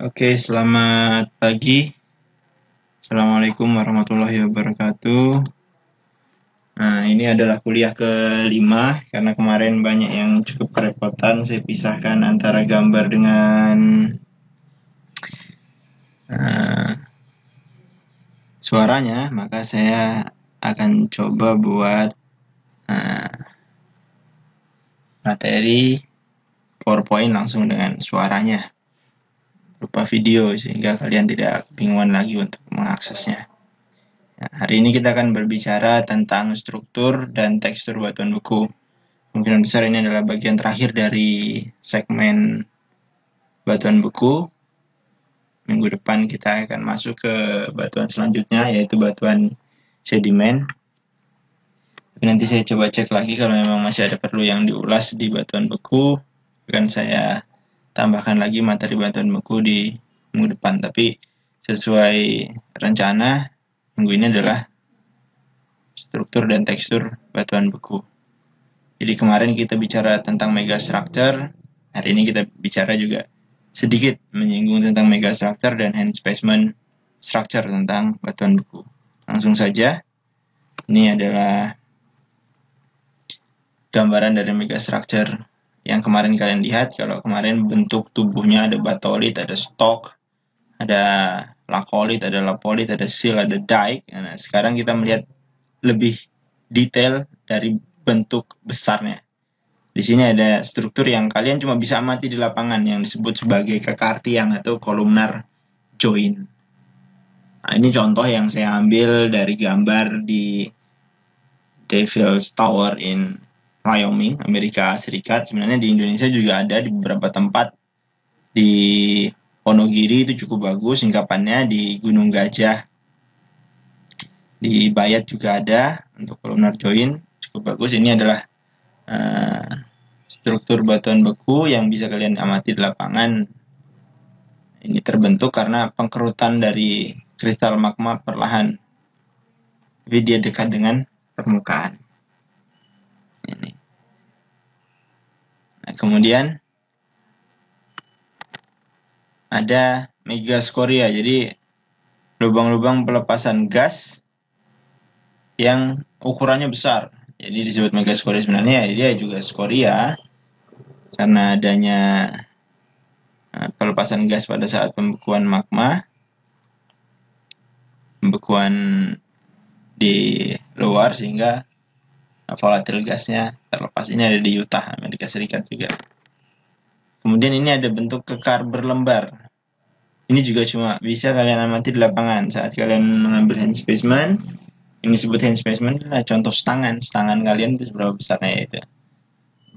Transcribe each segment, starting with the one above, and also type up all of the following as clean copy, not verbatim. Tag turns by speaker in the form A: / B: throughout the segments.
A: Oke, selamat pagi. Assalamualaikum warahmatullahi wabarakatuh. Nah, ini adalah kuliah kelima, karena kemarin banyak yang cukup kerepotan. Saya pisahkan antara gambar dengan uh, suaranya, maka saya akan coba buat uh, materi PowerPoint langsung dengan suaranya, berupa video, sehingga kalian tidak kebingungan lagi untuk mengaksesnya. Nah, hari ini kita akan berbicara tentang struktur dan tekstur batuan beku. Kemungkinan besar ini adalah bagian terakhir dari segmen batuan beku. Minggu depan kita akan masuk ke batuan selanjutnya, yaitu batuan sedimen. Tapi nanti saya coba cek lagi kalau memang masih ada perlu yang diulas di batuan beku, akan saya tambahkan lagi materi batuan beku di minggu depan. Tapi sesuai rencana, minggu ini adalah struktur dan tekstur batuan beku. Jadi kemarin kita bicara tentang megastructure, hari ini kita bicara juga sedikit menyinggung tentang megastructure dan hand specimen structure tentang batuan beku. Langsung saja, ini adalah gambaran dari megastructure yang kemarin kalian lihat. Kalau kemarin bentuk tubuhnya ada batolit, ada stalk, ada lakolit, ada lapolit, ada seal, ada dike. Nah, sekarang kita melihat lebih detail dari bentuk besarnya. Di sini ada struktur yang kalian cuma bisa amati di lapangan yang disebut sebagai kekar tiang atau columnar joint. Nah, ini contoh yang saya ambil dari gambar di Devil's Tower in Wyoming, Amerika Serikat. Sebenarnya di Indonesia juga ada di beberapa tempat. Di Wonogiri itu cukup bagus singkapannya, di Gunung Gajah, di Bayat juga ada untuk columnar joint, cukup bagus. Ini adalah struktur batuan beku yang bisa kalian amati di lapangan. Ini terbentuk karena pengkerutan dari kristal magma perlahan, jadi dia dekat dengan permukaan. Ini. Nah, kemudian ada megaskoria, jadi lubang-lubang pelepasan gas yang ukurannya besar. Jadi disebut megaskoria. Sebenarnya dia juga skoria karena adanya pelepasan gas pada saat pembekuan magma, pembekuan di luar, sehingga volatil gasnya terlepas. Ini ada di Utah, Amerika Serikat juga. Kemudian ini ada bentuk kekar berlembar. Ini juga cuma bisa kalian amati di lapangan saat kalian mengambil hand specimen. Ini disebut hand specimen, nah, contoh stangan kalian itu seberapa besarnya itu.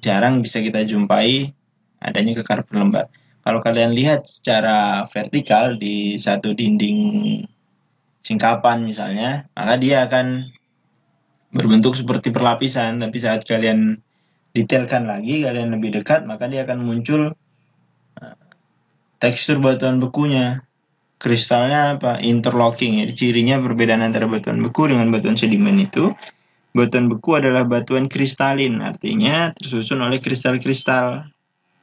A: Jarang bisa kita jumpai adanya kekar berlembar. Kalau kalian lihat secara vertikal di satu dinding singkapan misalnya, maka dia akan berbentuk seperti perlapisan. Tapi saat kalian detailkan lagi, kalian lebih dekat, maka dia akan muncul tekstur batuan bekunya. Kristalnya apa? Interlocking. Jadi cirinya perbedaan antara batuan beku dengan batuan sedimen itu, batuan beku adalah batuan kristalin, artinya tersusun oleh kristal-kristal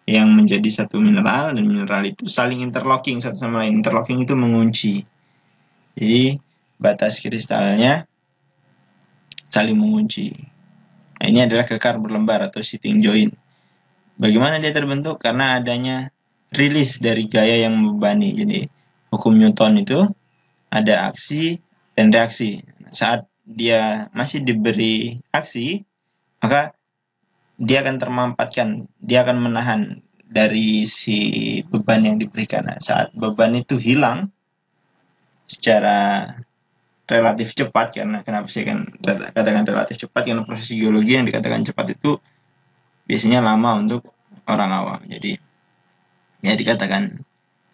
A: yang menjadi satu mineral, dan mineral itu saling interlocking satu sama lain. Interlocking itu mengunci. Jadi batas kristalnya saling mengunci. Nah, ini adalah kekar berlembar atau sitting joint. Bagaimana dia terbentuk? Karena adanya rilis dari gaya yang membebani. Jadi hukum Newton itu ada aksi dan reaksi. Saat dia masih diberi aksi, maka dia akan termampatkan, dia akan menahan dari si beban yang diberikan. Nah, saat beban itu hilang secara relatif cepat, karena kenapa saya katakan relatif cepat, karena proses geologi yang dikatakan cepat itu biasanya lama untuk orang awam. Jadi ya dikatakan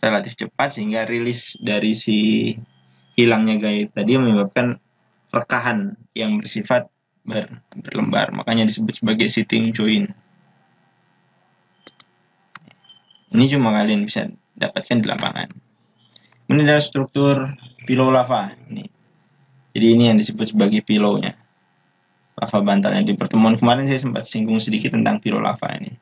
A: relatif cepat, sehingga rilis dari si hilangnya gaya tadi menyebabkan rekahan yang bersifat berlembar, makanya disebut sebagai sitting joint. Ini cuma kalian bisa dapatkan di lapangan. Ini adalah struktur pilow lava. Jadi ini yang disebut sebagai pilow-nya, lava bantalnya. Di pertemuan kemarin saya sempat singgung sedikit tentang pilow lava ini.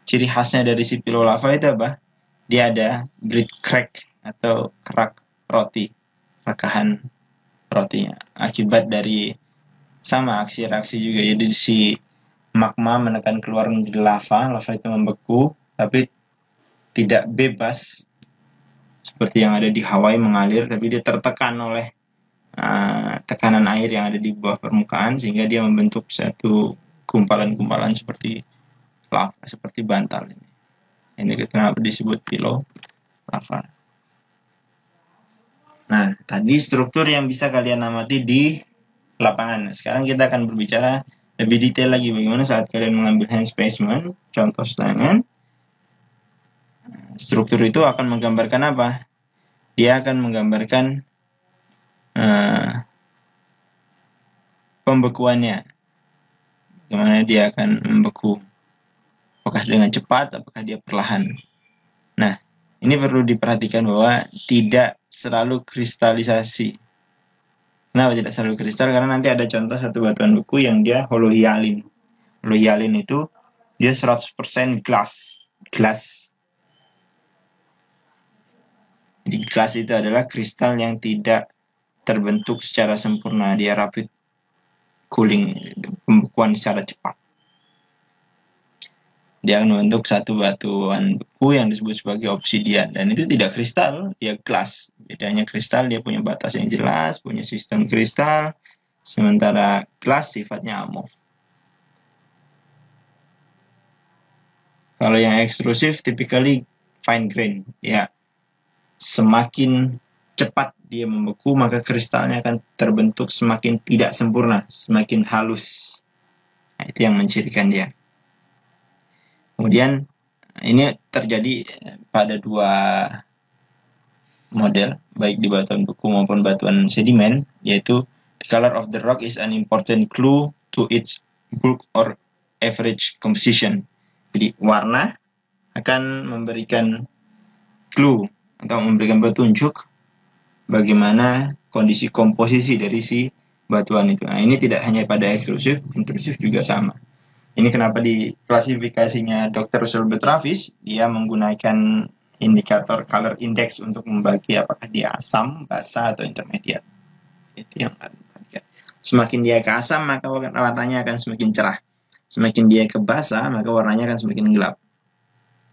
A: Ciri khasnya dari si pilow lava itu apa? dia ada bread crack atau kerak roti, rekahan rotinya, akibat dari sama aksi reaksi juga. Jadi si magma menekan keluar menjadi lava itu membeku, tapi tidak bebas seperti yang ada di Hawaii mengalir, tapi dia tertekan oleh tekanan air yang ada di bawah permukaan, sehingga dia membentuk satu gumpalan-gumpalan seperti lava, seperti bantal ini. Ini kenapa disebut pillow lava. Nah, tadi struktur yang bisa kalian amati di lapangan. Sekarang kita akan berbicara lebih detail lagi bagaimana saat kalian mengambil hand specimen, contoh tangan. Struktur itu akan menggambarkan apa? Dia akan menggambarkan pembekuannya. Bagaimana dia akan membeku. Apakah dengan cepat, apakah dia perlahan. Nah, ini perlu diperhatikan bahwa tidak selalu kristalisasi. Kenapa tidak selalu kristal? Karena nanti ada contoh satu batuan beku yang dia holohyalin. Holohyalin itu dia 100% glass. Jadi glass itu adalah kristal yang tidak terbentuk secara sempurna. Dia rapid cooling, pembekuan secara cepat. Dia akan membentuk satu batuan beku yang disebut sebagai obsidian. Dan itu tidak kristal, dia glass. Bedanya kristal, dia punya batas yang jelas, punya sistem kristal. Sementara glass sifatnya amorf. Kalau yang ekstrusif, typically fine grain. Ya, semakin cepat dia membeku, maka kristalnya akan terbentuk semakin tidak sempurna, semakin halus. Nah, itu yang mencirikan dia. Kemudian ini terjadi pada dua model, baik di batuan beku maupun batuan sedimen, yaitu the color of the rock is an important clue to its bulk or average composition. Jadi warna akan memberikan clue atau memberikan petunjuk bagaimana kondisi komposisi dari si batuan itu. Nah, ini tidak hanya pada ekstrusif, intrusif juga sama. Ini kenapa di klasifikasinya Dr. Silbert Travis, dia menggunakan indikator color index untuk membagi apakah dia asam, basa, atau intermediate. Itu yang akan diperhatikan. Semakin dia ke asam, maka warnanya akan semakin cerah. Semakin dia ke basa, maka warnanya akan semakin gelap.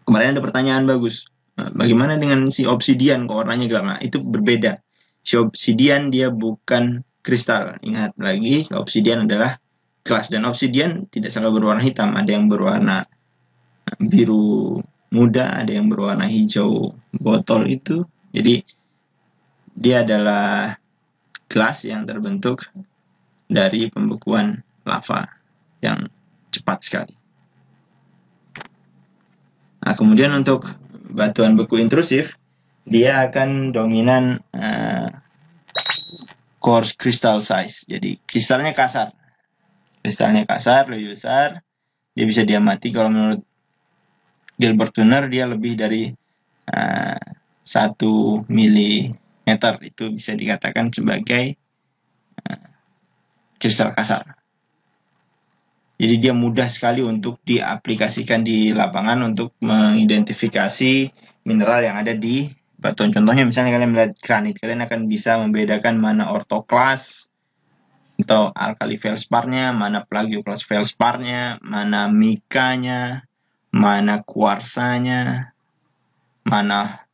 A: Kemarin ada pertanyaan bagus. Bagaimana dengan si obsidian kok warnanya gelap? Nah, itu berbeda. Si obsidian dia bukan kristal. Ingat lagi, obsidian adalah glass, dan obsidian tidak selalu berwarna hitam, ada yang berwarna biru muda, ada yang berwarna hijau botol itu. Jadi dia adalah glass yang terbentuk dari pembekuan lava yang cepat sekali. Nah, kemudian untuk batuan beku intrusif, dia akan dominan coarse crystal size. Jadi kristalnya kasar. Lebih besar, dia bisa diamati. Kalau menurut Gilbert Turner, dia lebih dari 1 milimeter. Itu bisa dikatakan sebagai kristal kasar. Jadi dia mudah sekali untuk diaplikasikan di lapangan untuk mengidentifikasi mineral yang ada di batuan. Contohnya misalnya kalian melihat granit, kalian akan bisa membedakan mana orthoclase atau alkali feldsparnya, mana plagioclase feldsparnya, mana mikanya, mana kuarsanya, mana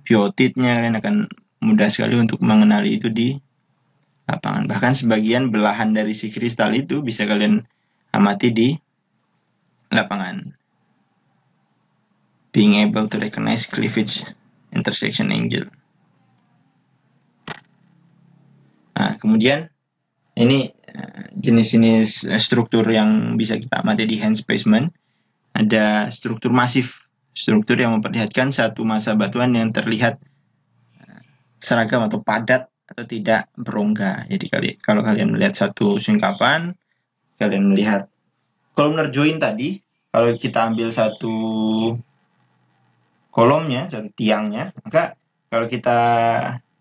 A: biotitnya. Kalian akan mudah sekali untuk mengenali itu di lapangan. Bahkan sebagian belahan dari si kristal itu bisa kalian amati di lapangan. Being able to recognize cleavage intersection angle. Nah, kemudian ini jenis-jenis struktur yang bisa kita amati di hand specimen. Ada struktur masif, struktur yang memperlihatkan satu massa batuan yang terlihat seragam atau padat atau tidak berongga. Jadi kalau kalian melihat satu singkapan, kalian melihat kolomner join tadi, kalau kita ambil satu kolomnya, satu tiangnya, maka kalau kita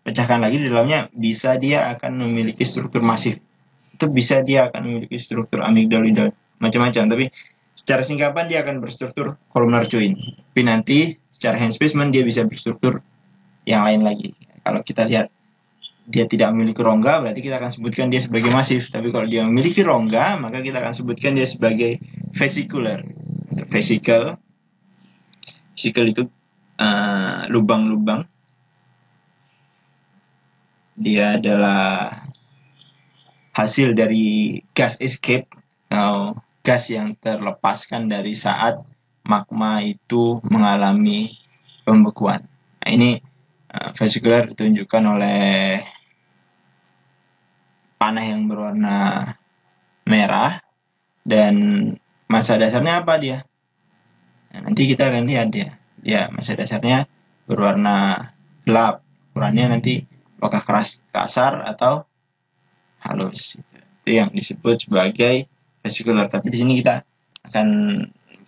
A: pecahkan lagi di dalamnya, bisa dia akan memiliki struktur masif. Itu bisa dia akan memiliki struktur amigdaloidal, macam-macam. Tapi Secara singkapan dia akan berstruktur columnar join. Tapi nanti secara hand spacement dia bisa berstruktur yang lain lagi. Kalau kita lihat dia tidak memiliki rongga, berarti kita akan sebutkan dia sebagai masif. Tapi kalau dia memiliki rongga, maka kita akan sebutkan dia sebagai vesicular. Vesicle itu lubang-lubang. Dia adalah hasil dari gas escape atau gas yang terlepaskan dari saat magma itu mengalami pembekuan. Nah, ini vesicular ditunjukkan oleh panah yang berwarna merah, dan massa dasarnya apa dia? Nah, nanti kita akan lihat dia massa dasarnya berwarna gelap, ukurannya nanti apakah keras kasar atau halus. Itu yang disebut sebagai vesicular. Tapi di sini kita akan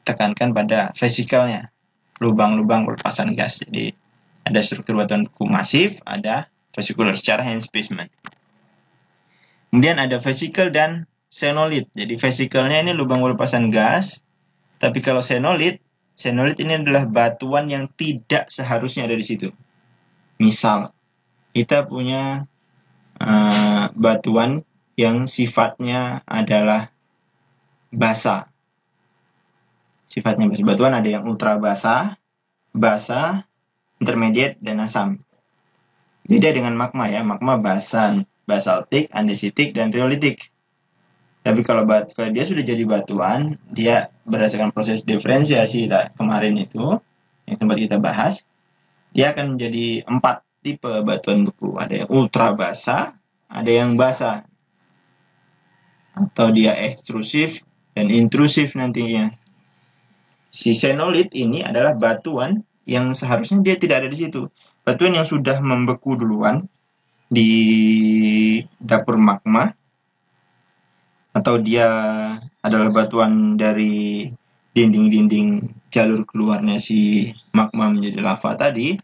A: tekankan pada vesikelnya, lubang-lubang pelepasan gas. Jadi ada struktur batuan beku masif, ada vesicular secara hand spacement. Kemudian ada vesicle dan xenolit. Jadi vesikelnya ini lubang pelepasan gas, tapi kalau xenolit ini adalah batuan yang tidak seharusnya ada di situ. Misal, kita punya batuan yang sifatnya adalah basa. Sifatnya batuan ada yang ultra basa, intermediate, dan asam. Beda dengan magma ya, magma basaltik, andesitik, dan riolitik. Tapi kalau dia sudah jadi batuan, dia berdasarkan proses diferensiasi kemarin itu, yang sempat kita bahas, dia akan menjadi 4 tipe batuan beku. Ada yang ultra basa, ada yang basa, atau dia ekstrusif dan intrusif nantinya. Si xenolit ini adalah batuan yang seharusnya dia tidak ada di situ. Batuan yang sudah membeku duluan di dapur magma, atau dia adalah batuan dari dinding-dinding jalur keluarnya si magma menjadi lava tadi,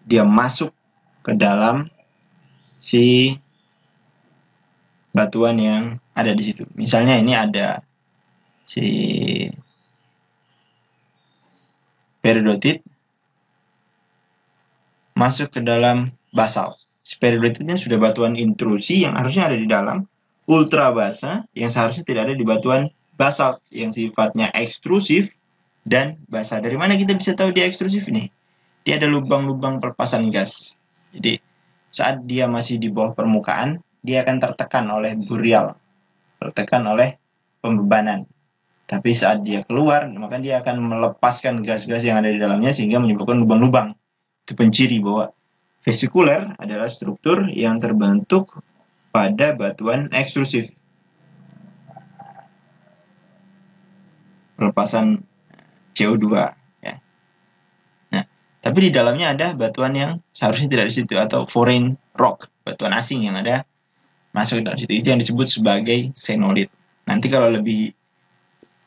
A: dia masuk ke dalam si batuan yang ada di situ. Misalnya ini ada si peridotit masuk ke dalam basalt. Si peridotitnya sudah batuan intrusi yang harusnya ada di dalam, ultra basa yang seharusnya tidak ada di batuan basalt yang sifatnya ekstrusif dan basa. Dari mana kita bisa tahu dia ekstrusif ini? Dia ada lubang-lubang pelepasan gas. Jadi saat dia masih di bawah permukaan, dia akan tertekan oleh burial, tertekan oleh pembebanan. Tapi saat dia keluar, maka dia akan melepaskan gas-gas yang ada di dalamnya sehingga menyebabkan lubang-lubang. Itu penciri bahwa vesikuler adalah struktur yang terbentuk pada batuan ekstrusif. Pelepasan CO2 ya. Nah, tapi di dalamnya ada batuan yang seharusnya tidak di situ, atau foreign rock, batuan asing yang ada masuk ke dalam situ. Itu yang disebut sebagai xenolit. Nanti kalau lebih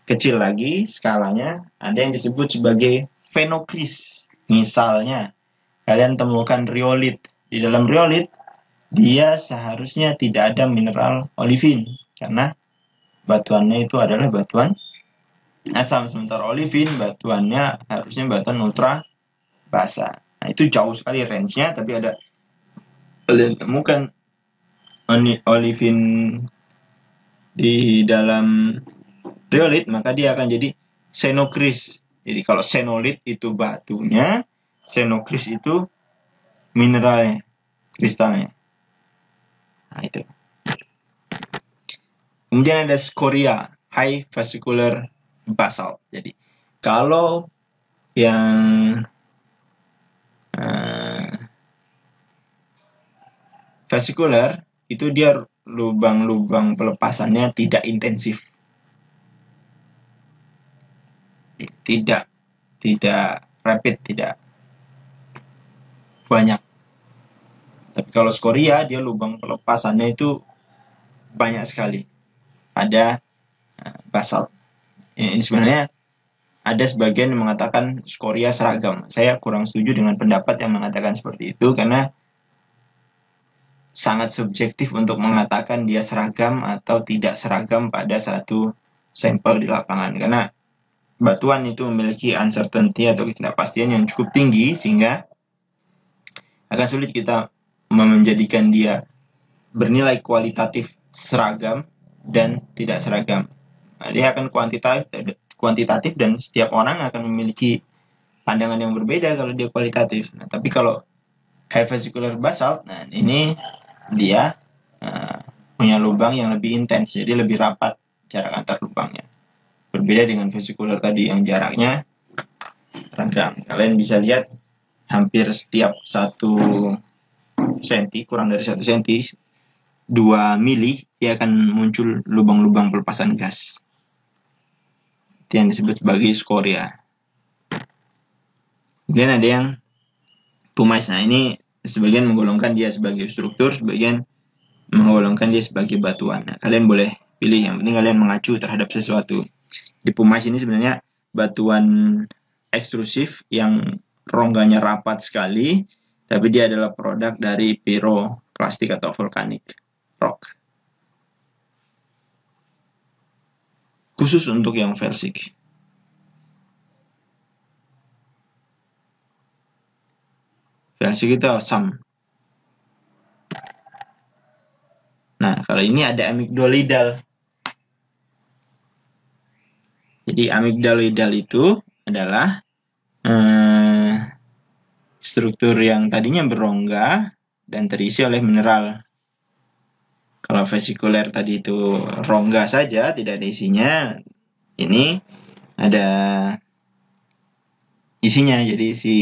A: kecil lagi skalanya, ada yang disebut sebagai phenoclise. Misalnya, kalian temukan riolit. Di dalam riolit, dia seharusnya tidak ada mineral olivin, karena batuannya itu adalah batuan asam. Sementara olivin, batuannya harusnya batuan ultra basa. Nah, itu jauh sekali range-nya, tapi ada kalian temukan olivin di dalam riolit, maka dia akan jadi xenocris. Jadi kalau xenolit itu batunya, xenocris itu mineralnya, kristalnya. Nah, itu. Kemudian ada scoria, high vesicular basalt. Jadi kalau yang vesicular itu dia lubang-lubang pelepasannya tidak intensif. Tidak rapid, tidak banyak. Tapi kalau scoria, dia lubang pelepasannya itu banyak sekali. Ada basalt. Ini sebenarnya ada sebagian yang mengatakan scoria seragam. Saya kurang setuju dengan pendapat yang mengatakan seperti itu, karena sangat subjektif untuk mengatakan dia seragam atau tidak seragam pada satu sampel di lapangan, karena batuan itu memiliki uncertainty atau ketidakpastian yang cukup tinggi sehingga akan sulit kita menjadikan dia bernilai kualitatif seragam dan tidak seragam. Nah, dia akan kuantitatif dan setiap orang akan memiliki pandangan yang berbeda kalau dia kualitatif. Nah, tapi kalau high vesicular basalt, nah ini dia punya lubang yang lebih intens, jadi lebih rapat jarak antar lubangnya. Berbeda dengan vesicular tadi yang jaraknya renggang. Kalian bisa lihat hampir setiap 1 senti, kurang dari 1 senti, 2 mili, dia akan muncul lubang-lubang pelepasan gas. Itu yang disebut sebagai skoria. Kemudian ada yang pumice. Nah, ini sebagian menggolongkan dia sebagai struktur, sebagian menggolongkan dia sebagai batuan. Nah, kalian boleh pilih, yang penting kalian mengacu terhadap sesuatu. Di pumice ini sebenarnya batuan ekstrusif yang rongganya rapat sekali, tapi dia adalah produk dari pyroclastic atau volcanic rock. Khusus untuk yang versik. Versik itu asam. Nah, kalau ini ada amygdaloidal. Jadi amygdaloidal itu adalah struktur yang tadinya berongga dan terisi oleh mineral. Kalau vesikuler tadi itu rongga saja, tidak ada isinya. Ini ada isinya, jadi si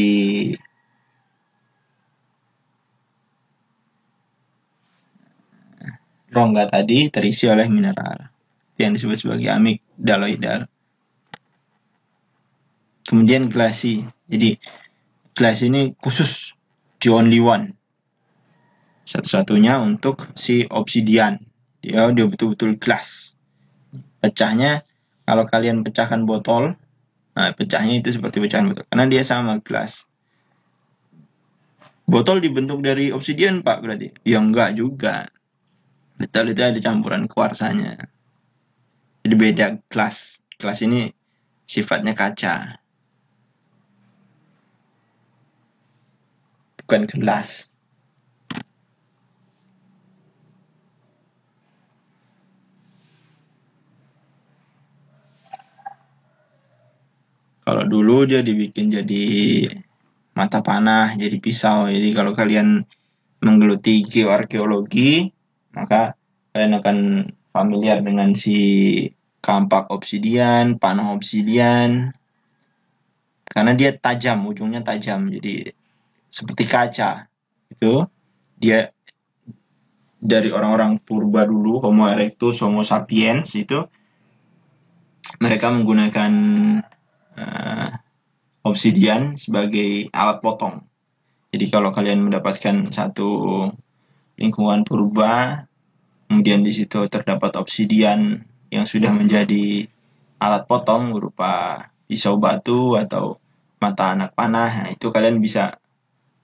A: rongga tadi terisi oleh mineral yang disebut sebagai amygdaloidal. Kemudian glassy. Jadi glassy ini khusus, the only one, satu-satunya untuk si obsidian. Dia betul-betul glass. Pecahnya, kalau kalian pecahkan botol, nah pecahnya itu seperti pecahan botol, karena dia sama glass. Botol dibentuk dari obsidian, Pak, berarti? Ya enggak juga. Betul, itu ada campuran kuarsanya. Jadi beda glass. Glass ini sifatnya kaca, bukan gelas. Kalau dulu dia dibikin jadi mata panah, jadi pisau. Jadi kalau kalian menggeluti geoarkeologi, maka kalian akan familiar dengan si kampak obsidian, panah obsidian, karena dia tajam, ujungnya tajam, jadi seperti kaca. Itu dia dari orang-orang purba dulu, Homo erectus, Homo sapiens, itu mereka menggunakan obsidian sebagai alat potong. Jadi kalau kalian mendapatkan satu lingkungan purba, kemudian di situ terdapat obsidian yang sudah menjadi alat potong berupa pisau batu atau mata anak panah, nah itu kalian bisa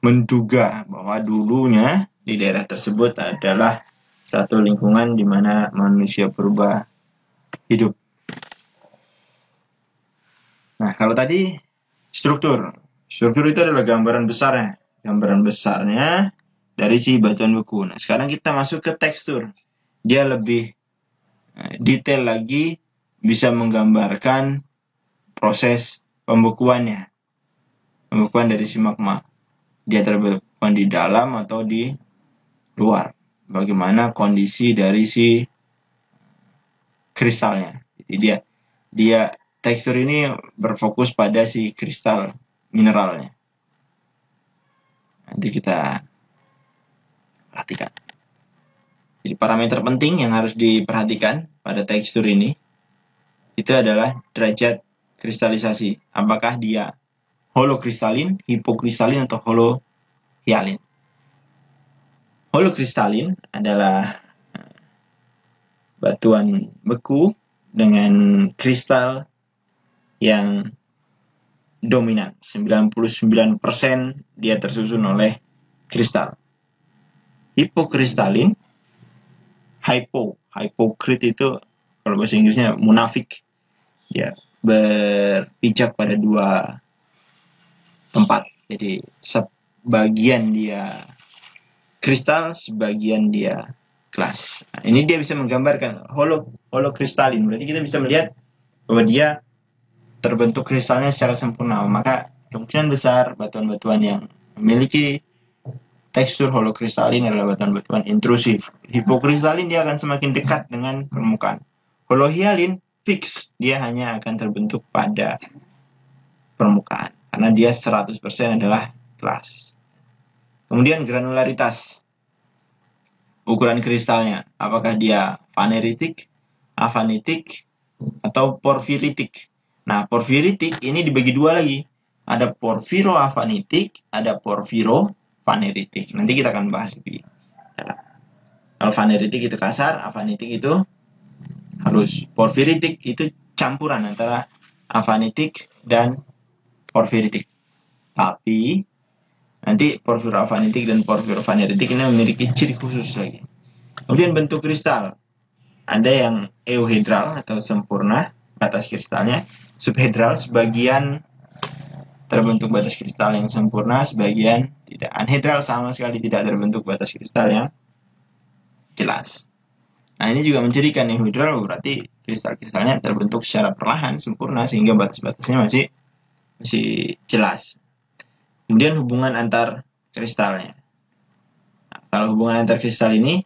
A: menduga bahwa dulunya di daerah tersebut adalah satu lingkungan di mana manusia purba hidup. Nah, kalau tadi struktur itu adalah gambaran besarnya dari si batuan beku. Nah, sekarang kita masuk ke tekstur. Dia lebih detail lagi, bisa menggambarkan proses pembekuannya. Pembekuan dari si magma. Dia terbekuan di dalam atau di luar. Bagaimana kondisi dari si kristalnya. Jadi dia tekstur ini berfokus pada si kristal mineralnya. Nanti kita perhatikan. Jadi parameter penting yang harus diperhatikan pada tekstur ini itu adalah derajat kristalisasi. Apakah dia holokristalin, hipokristalin, atau holohyalin. Holokristalin adalah batuan beku dengan kristal yang dominan. 99% dia tersusun oleh kristal. Hipokristalin, hypocrit itu Kalau bahasa Inggrisnya munafik. Dia berpijak pada dua tempat. Jadi sebagian dia kristal, sebagian dia gelas. Nah, ini dia bisa menggambarkan holokristalin. Berarti kita bisa melihat bahwa dia terbentuk kristalnya secara sempurna. Maka kemungkinan besar batuan-batuan yang memiliki tekstur holokristalin adalah batuan-batuan intrusif. Hipokristalin dia akan semakin dekat dengan permukaan. Holohialin fix, dia hanya akan terbentuk pada permukaan karena dia 100% adalah gelas. Kemudian granularitas. Ukuran kristalnya, apakah dia faneritik, afanitik, atau porfiritik. Nah, porfiritik ini dibagi dua lagi. Ada porfiroafanitik, ada porfirofaneritik. Nanti kita akan bahas lebih dalam. Kalau faneritik itu kasar, afanitik itu halus. Porfiritik itu campuran antara afanitik dan porfiritik. Tapi nanti porfiroafanitik dan porfirofaneritik ini memiliki ciri khusus lagi. Kemudian bentuk kristal. Ada yang euhedral atau sempurna batas kristalnya, subhedral sebagian terbentuk batas kristal yang sempurna, sebagian tidak. Anhedral sama sekali tidak terbentuk batas kristal yang jelas. Nah, ini juga mencirikan euhedral berarti kristal-kristalnya terbentuk secara perlahan, sempurna sehingga batas-batasnya masih jelas. Kemudian hubungan antar kristalnya. Nah, kalau hubungan antar kristal ini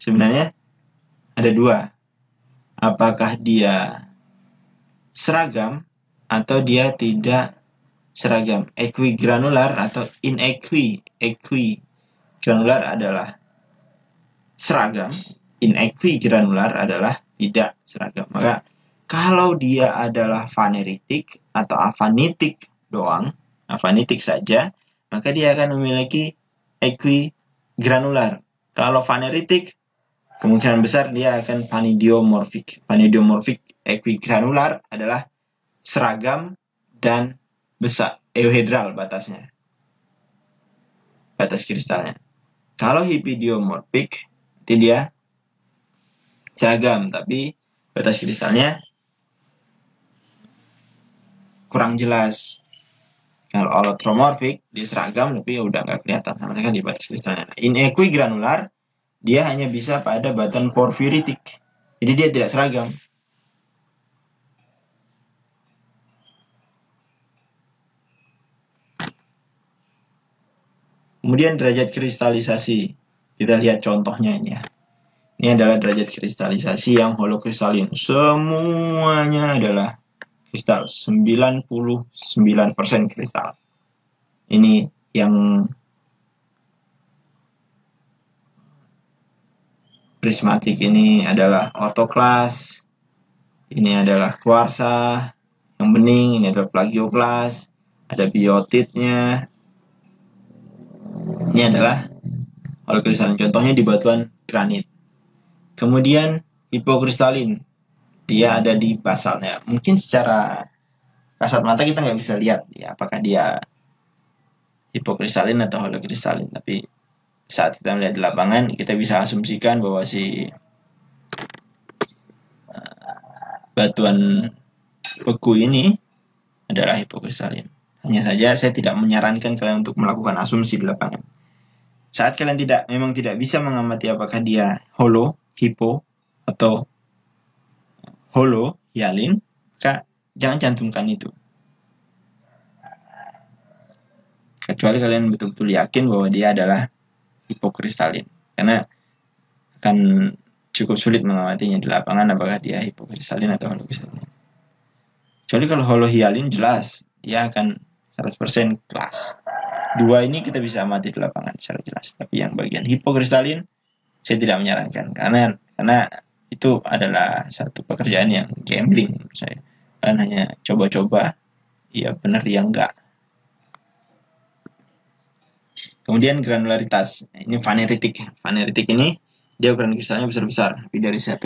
A: sebenarnya ada dua. Apakah dia seragam atau dia tidak seragam. Equigranular atau inequi. Equigranular adalah seragam. Inequigranular adalah tidak seragam. Maka kalau dia adalah faneritik atau afanitik doang, afanitik saja, maka dia akan memiliki equigranular. Kalau faneritik, kemungkinan besar dia akan vanidiomorfik. Vanidiomorfik equigranular adalah seragam dan besar, euhedral batasnya. Batas kristalnya. Kalau hipidiomorfik, itu dia seragam, tapi batas kristalnya kurang jelas. Kalau allotromorfik, dia seragam, tapi udah nggak kelihatan sama sekali di batas kristalnya. Inequigranular, dia hanya bisa pada batuan porfiritik. Jadi dia tidak seragam. Kemudian derajat kristalisasi. Kita lihat contohnya ini ya. Ini adalah derajat kristalisasi yang holokristalin. Semuanya adalah kristal. 99% kristal. Ini yang prismatik ini adalah ortoklas. Ini adalah kuarsa. Yang bening ini adalah plagioklas. Ada biotitnya. Ini adalah holokristalin. Contohnya di batuan granit. Kemudian hipokristalin. Dia ada di basalnya. Mungkin secara kasat mata kita nggak bisa lihat ya, apakah dia hipokristalin atau holokristalin. Tapi saat kita melihat di lapangan, kita bisa asumsikan bahwa si batuan beku ini adalah hipokristalin. Hanya saja saya tidak menyarankan kalian untuk melakukan asumsi di lapangan. Saat kalian memang tidak bisa mengamati apakah dia hipo, atau holohialin, maka jangan cantumkan itu. Kecuali kalian betul-betul yakin bahwa dia adalah hipokristalin. Karena akan cukup sulit mengamatinya di lapangan apakah dia hipokristalin atau holokristalin. Kecuali kalau holohialin jelas, dia akan 100% kelas. Dua ini kita bisa amati di lapangan secara jelas. Tapi yang bagian hipokristalin, saya tidak menyarankan. Karena itu adalah satu pekerjaan yang gambling menurut saya. Kalian hanya coba-coba, ya benar ya enggak. Kemudian granularitas. Ini faneritik. Faneritik ini dia ukuran kristalnya besar-besar, lebih dari 1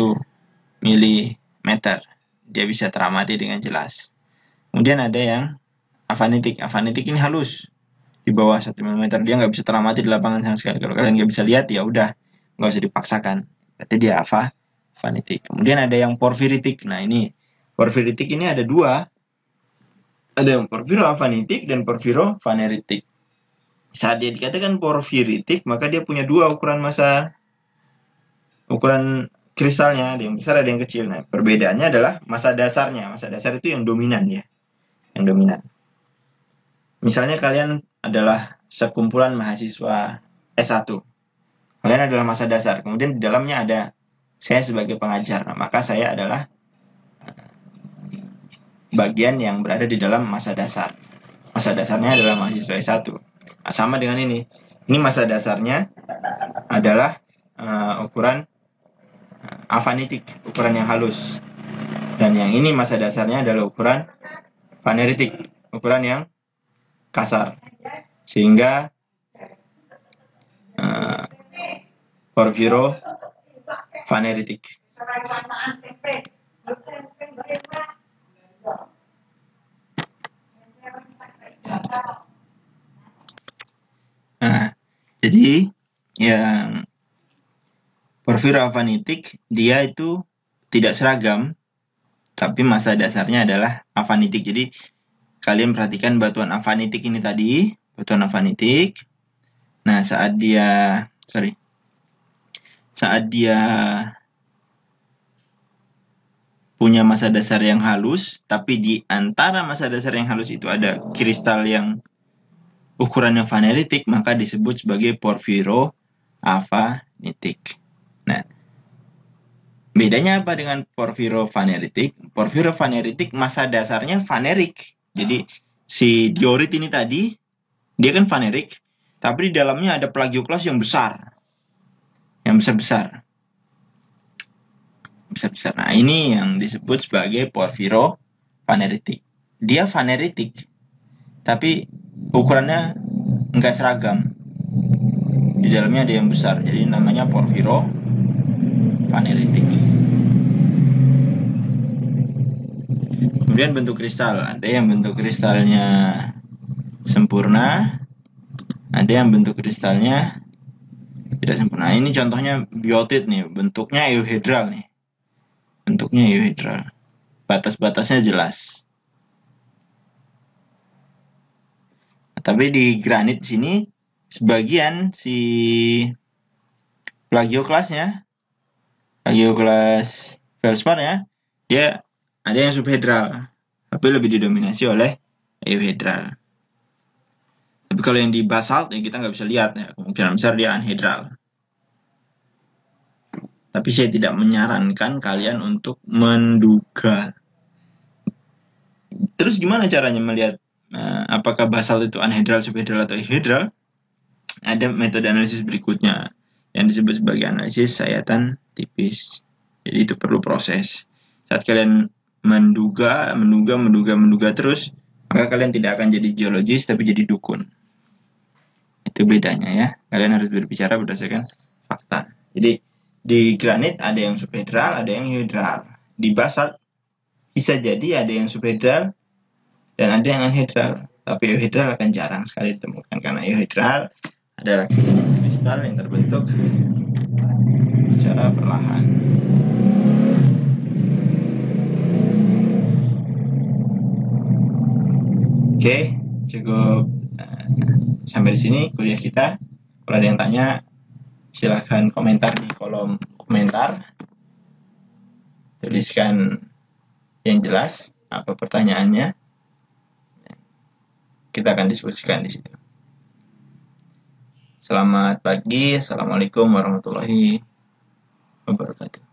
A: milimeter. Dia bisa teramati dengan jelas. Kemudian ada yang afanitik. Afanitik ini halus, di bawah 1 mm. Dia nggak bisa teramati di lapangan sama sekali. Kalau kalian nggak bisa lihat, ya udah, nggak usah dipaksakan. Berarti dia fanitik. Kemudian ada yang porfiritik. Nah, ini porfiritik ini ada dua. Ada yang porfiro-afanitik dan porfiro-faneritik. Saat dia dikatakan porfiritik, maka dia punya dua ukuran kristalnya, ada yang besar, ada yang kecil. Nah, perbedaannya adalah massa dasarnya. Massa dasar itu yang dominan ya, yang dominan. Misalnya kalian adalah sekumpulan mahasiswa S1. Kalian adalah massa dasar. Kemudian di dalamnya ada saya sebagai pengajar. Nah, maka saya adalah bagian yang berada di dalam massa dasar. Massa dasarnya adalah mahasiswa S1. Nah, sama dengan ini. Ini massa dasarnya adalah ukuran afanitik, ukuran yang halus. Dan yang ini massa dasarnya adalah ukuran faneritik, ukuran yang kasar. Sehingga porfiro faneritik. Nah, jadi yang porfiro-afanitik dia itu tidak seragam, tapi massa dasarnya adalah afanitik. Jadi kalian perhatikan batuan afanitik ini tadi, batuan afanitik. Nah, saat dia punya massa dasar yang halus, tapi di antara massa dasar yang halus itu ada kristal yang ukurannya faneritik, maka disebut sebagai porfiro-afanitik. Nah, bedanya apa dengan porfiro-faneritik? Porfiro-faneritik massa dasarnya fanerik. Jadi si diorit ini tadi, dia kan fanerik, tapi di dalamnya ada plagioklas yang besar. Yang besar-besar. Nah, ini yang disebut sebagai porfiro-faneritik. Dia faneritik, tapi ukurannya enggak seragam. Di dalamnya ada yang besar, jadi namanya porfiro-faneritik. Kemudian bentuk kristal, ada yang bentuk kristalnya sempurna, ada yang bentuk kristalnya tidak sempurna. Ini contohnya biotit nih, bentuknya euhedral nih. Bentuknya euhedral. Batas-batasnya jelas. Tapi di granit sini sebagian si plagioklasnya, plagioklas feldspar-nya, dia ada yang subhedral, tapi lebih didominasi oleh euhedral. Tapi kalau yang di basalt ya kita nggak bisa lihat ya, kemungkinan besar dia anhedral. Tapi saya tidak menyarankan kalian untuk menduga. Terus gimana caranya melihat apakah basalt itu anhedral, subhedral, atau euhedral? Ada metode analisis berikutnya yang disebut sebagai analisis sayatan tipis. Jadi itu perlu proses. Saat kalian menduga terus, maka kalian tidak akan jadi geologis tapi jadi dukun. Itu bedanya ya. Kalian harus berbicara berdasarkan fakta. Jadi di granit ada yang subhedral, ada yang euhedral. Di basalt bisa jadi ada yang subhedral dan ada yang anhedral. Tapi euhedral akan jarang sekali ditemukan karena euhedral adalah kristal yang terbentuk secara perlahan. Oke, cukup sampai di sini kuliah kita. Kalau ada yang tanya, silahkan komentar di kolom komentar. Tuliskan yang jelas apa pertanyaannya. Kita akan diskusikan di situ. Selamat pagi. Assalamualaikum warahmatullahi wabarakatuh.